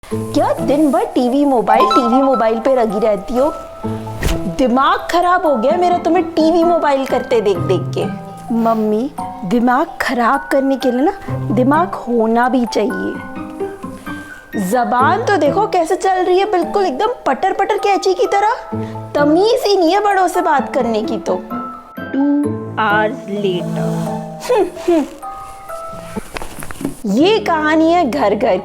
क्या दिन भर टीवी मोबाइल पे लगी रहती हो? दिमाग खराब हो गया मेरा तुम्हें टीवी मोबाइल करते देख देख के। मम्मी, दिमाग खराब करने के लिए ना दिमाग होना भी चाहिए। जबान तो देखो कैसे चल रही है, बिल्कुल एकदम पटर पटर कैंची की तरह। तमीज ही नहीं है बड़ों से बात करने की। तो 2 hours later ये कहानी है घर घर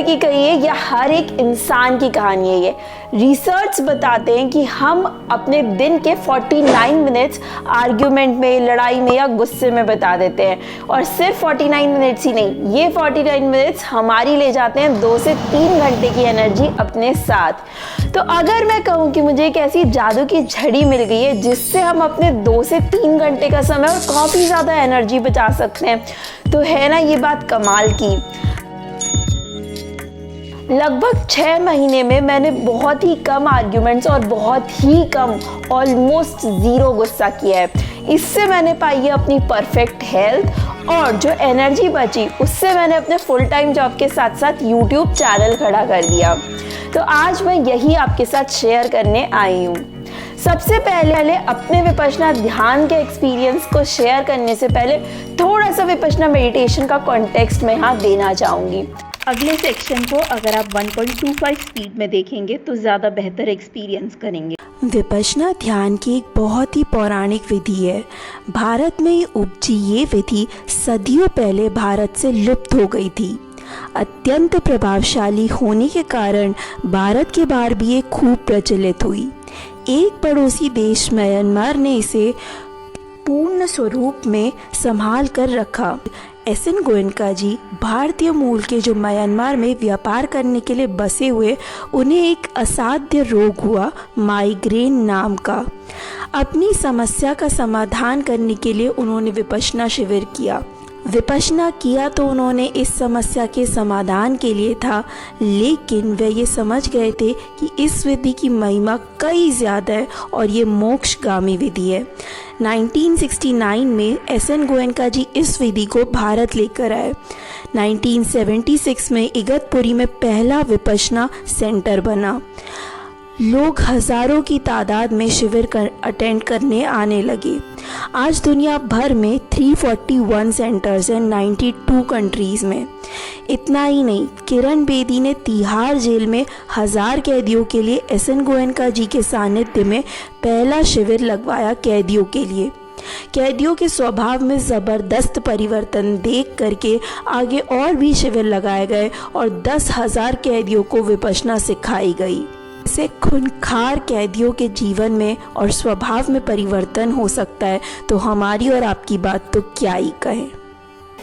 की कहिए या हर एक इंसान की कहानी है ये। रिसर्च बताते हैं कि हम अपने दिन के 49 मिनट्स आर्ग्यूमेंट में, लड़ाई में या गुस्से में बिता देते हैं। और सिर्फ 49 मिनट्स ही नहीं, ये 49 मिनट्स हमारी ले जाते हैं 2 से 3 घंटे की एनर्जी अपने साथ। तो अगर मैं कहूँ कि मुझे एक ऐसी जादू की झड़ी मिल गई है जिससे हम अपने 2 से 3 घंटे का समय और काफ़ी ज़्यादा एनर्जी बचा सकते हैं, तो है ना ये बात कमाल की। लगभग 6 महीने में मैंने बहुत ही कम आर्ग्यूमेंट्स और बहुत ही कम, ऑलमोस्ट 0 गुस्सा किया है। इससे मैंने पाई है अपनी परफेक्ट हेल्थ, और जो एनर्जी बची उससे मैंने अपने फुल टाइम जॉब के साथ साथ यूट्यूब चैनल खड़ा कर दिया। तो आज मैं यही आपके साथ शेयर करने आई हूँ। सबसे पहले अपने विपश्यना ध्यान के एक्सपीरियंस को शेयर करने से पहले थोड़ा सा विपश्यना मेडिटेशन का कॉन्टेक्स्ट मैं यहाँ देना चाहूँगी। अगले सेक्शन को अगर आप 1.25 स्पीड में देखेंगे तो ज़्यादा बेहतर एक्सपीरियंस करेंगे। विपश्यना ध्यान की एक बहुत ही पौराणिक विधि है। भारत में ही उपजी ये विधि सदियों पहले भारत से लुप्त हो गई थी। अत्यंत प्रभावशाली होने के कारण भारत के बाहर भी ये खूब प्रचलित हुई। एक पड़ोसी देश म्यांमार ने इसे पूर्ण स्वरूप में संभाल कर रखा। एस.एन. गोयनका जी भारतीय मूल के जो म्यांमार में व्यापार करने के लिए बसे हुए, उन्हें एक असाध्य रोग हुआ, माइग्रेन नाम का। अपनी समस्या का समाधान करने के लिए उन्होंने विपश्यना शिविर किया। विपश्यना किया तो उन्होंने इस समस्या के समाधान के लिए था, लेकिन वे ये समझ गए थे कि इस विधि की महिमा कई ज़्यादा है और ये मोक्षगामी विधि है। 1969 में एस.एन. गोयनका जी इस विधि को भारत लेकर आए। 1976 में इगतपुरी में पहला विपश्यना सेंटर बना। लोग हज़ारों की तादाद में शिविर अटेंड करने आने लगे। आज दुनिया भर में 341 सेंटर्स हैं 92 कंट्रीज़ में। इतना ही नहीं, किरण बेदी ने तिहाड़ जेल में 1000 कैदियों के लिए एस.एन. गोयनका जी के सानिध्य में पहला शिविर लगवाया कैदियों के लिए। कैदियों के स्वभाव में ज़बरदस्त परिवर्तन देख करके आगे और भी शिविर लगाए गए और 10,000 कैदियों को विपश्यना सिखाई गई। से खूंखार कैदियों के जीवन में और स्वभाव में परिवर्तन हो सकता है, तो हमारी और आपकी बात तो क्या ही कहें।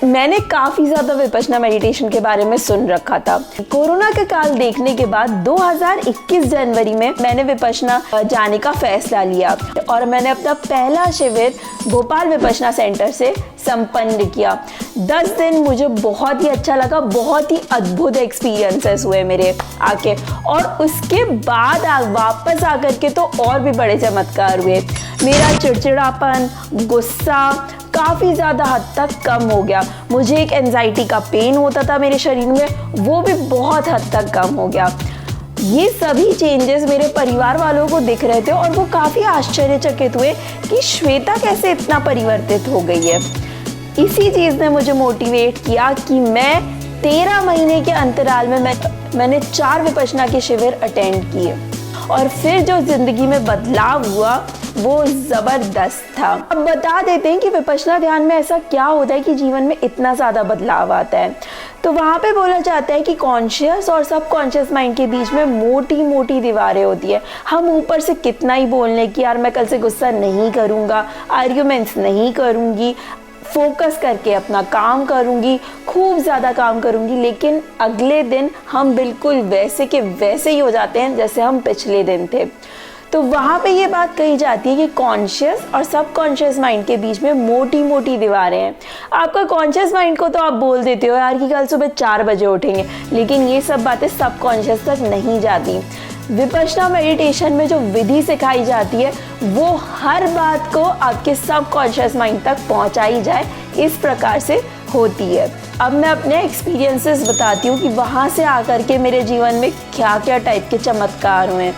मैंने काफ़ी ज़्यादा विपश्यना मेडिटेशन के बारे में सुन रखा था। कोरोना का काल देखने के बाद 2021 जनवरी में मैंने विपश्यना जाने का फैसला लिया और मैंने अपना पहला शिविर भोपाल विपश्यना सेंटर से संपन्न किया। 10 दिन मुझे बहुत ही अच्छा लगा, बहुत ही अद्भुत एक्सपीरियंसेस हुए मेरे आके, और उसके बाद वापस आकर के तो और भी बड़े चमत्कार हुए। मेरा चिड़चिड़ापन, गुस्सा काफ़ी ज़्यादा हद तक कम हो गया। मुझे एक एंजाइटी का पेन होता था मेरे शरीर में, वो भी बहुत हद तक कम हो गया। ये सभी चेंजेस मेरे परिवार वालों को दिख रहे थे और वो काफ़ी आश्चर्यचकित हुए कि श्वेता कैसे इतना परिवर्तित हो गई है। इसी चीज़ ने मुझे मोटिवेट किया कि मैं 13 महीने के अंतराल में मैंने 4 विपश्यना के शिविर अटेंड किए और फिर जो ज़िंदगी में बदलाव हुआ वो ज़बरदस्त था। अब बता देते हैं कि विपश्यना ध्यान में ऐसा क्या होता है कि जीवन में इतना ज़्यादा बदलाव आता है। तो वहाँ पे बोला जाता है कि कॉन्शियस और सबकॉन्शियस माइंड के बीच में मोटी मोटी दीवारें होती है। हम ऊपर से कितना ही बोल लें कि यार मैं कल से गुस्सा नहीं करूँगा, आर्ग्यूमेंट्स नहीं करूँगी, फोकस करके अपना काम करूँगी, खूब ज़्यादा काम करूँगी, लेकिन अगले दिन हम बिल्कुल वैसे के वैसे ही हो जाते हैं जैसे हम पिछले दिन थे। तो वहाँ पे ये बात कही जाती है कि कॉन्शियस और सबकॉन्शियस माइंड के बीच में मोटी मोटी दीवारें हैं। आपका कॉन्शियस माइंड को तो आप बोल देते हो यार कि कल सुबह 4 बजे उठेंगे, लेकिन ये सब बातें सबकॉन्शियस तक नहीं जाती। विपश्यना मेडिटेशन में जो विधि सिखाई जाती है वो हर बात को आपके सबकॉन्शियस माइंड तक पहुंचाई जाए, इस प्रकार से होती है। अब मैं अपने एक्सपीरियंसेस बताती हूँ कि वहाँ से आकर के मेरे जीवन में क्या क्या टाइप के चमत्कार हुए।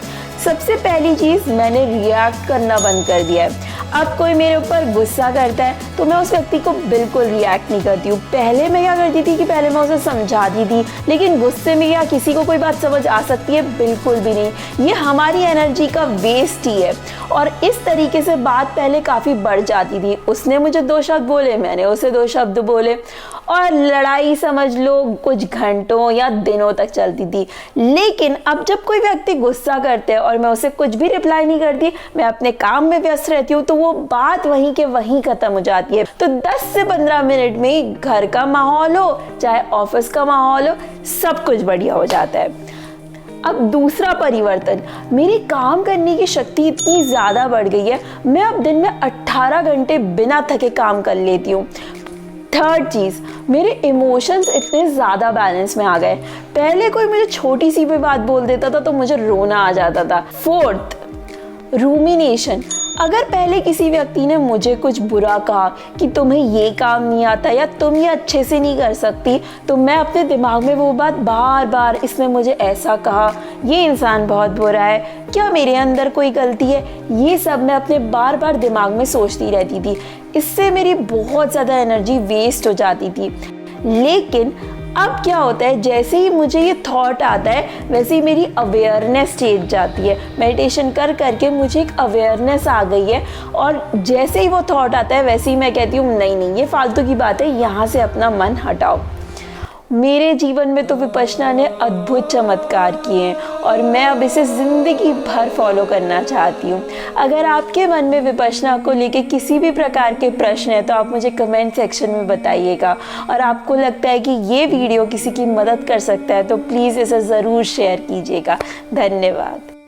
सबसे पहली चीज़, मैंने रिएक्ट करना बंद कर दिया है। अब कोई मेरे ऊपर गुस्सा करता है तो मैं उस व्यक्ति को बिल्कुल रिएक्ट नहीं करती हूँ। पहले मैं क्या करती थी कि पहले मैं उसे समझाती थी, लेकिन गुस्से में क्या किसी को कोई बात समझ आ सकती है? बिल्कुल भी नहीं। ये हमारी एनर्जी का वेस्ट ही है। और इस तरीके से बात पहले काफ़ी बढ़ जाती थी। उसने मुझे 2 शब्द बोले, मैंने उसे 2 शब्द बोले, और लड़ाई समझ लो कुछ घंटों या दिनों तक चलती थी। लेकिन अब जब कोई व्यक्ति गुस्सा करते हैं और मैं उसे कुछ भी रिप्लाई नहीं करती, मैं अपने काम में व्यस्त रहती हूँ, तो वो बात वहीं के वहीं खत्म हो जाती है। तो 10 से 15 मिनट में घर का माहौल हो चाहे ऑफिस का माहौल हो, सब कुछ बढ़िया हो जाता है। अब दूसरा परिवर्तन, मेरी काम करने की शक्ति इतनी ज़्यादा बढ़ गई है, मैं अब दिन में 18 घंटे बिना थके काम कर लेती हूँ। थर्ड चीज़, मेरे इमोशंस इतने ज़्यादा बैलेंस में आ गए। पहले कोई मुझे छोटी सी भी बात बोल देता था तो मुझे रोना आ जाता था। Fourth, rumination. अगर पहले किसी व्यक्ति ने मुझे कुछ बुरा कहा कि तुम्हें ये काम नहीं आता या तुम ये अच्छे से नहीं कर सकती, तो मैं अपने दिमाग में वो बात बार बार, इसने मुझे ऐसा कहा, ये इंसान बहुत बुरा है, क्या मेरे अंदर कोई गलती है, ये सब मैं अपने बार बार दिमाग में सोचती रहती थी। इससे मेरी बहुत ज़्यादा एनर्जी वेस्ट हो जाती थी। लेकिन अब क्या होता है, जैसे ही मुझे ये थॉट आता है वैसे ही मेरी अवेयरनेस चेंज जाती है। मेडिटेशन कर करके मुझे एक अवेयरनेस आ गई है, और जैसे ही वो थॉट आता है वैसे ही मैं कहती हूँ नहीं ये फालतू की बात है, यहाँ से अपना मन हटाओ। मेरे जीवन में तो विपश्यना ने अद्भुत चमत्कार किए हैं और मैं अब इसे ज़िंदगी भर फॉलो करना चाहती हूँ। अगर आपके मन में विपश्यना को लेके किसी भी प्रकार के प्रश्न हैं तो आप मुझे कमेंट सेक्शन में बताइएगा, और आपको लगता है कि ये वीडियो किसी की मदद कर सकता है तो प्लीज़ इसे ज़रूर शेयर कीजिएगा। धन्यवाद।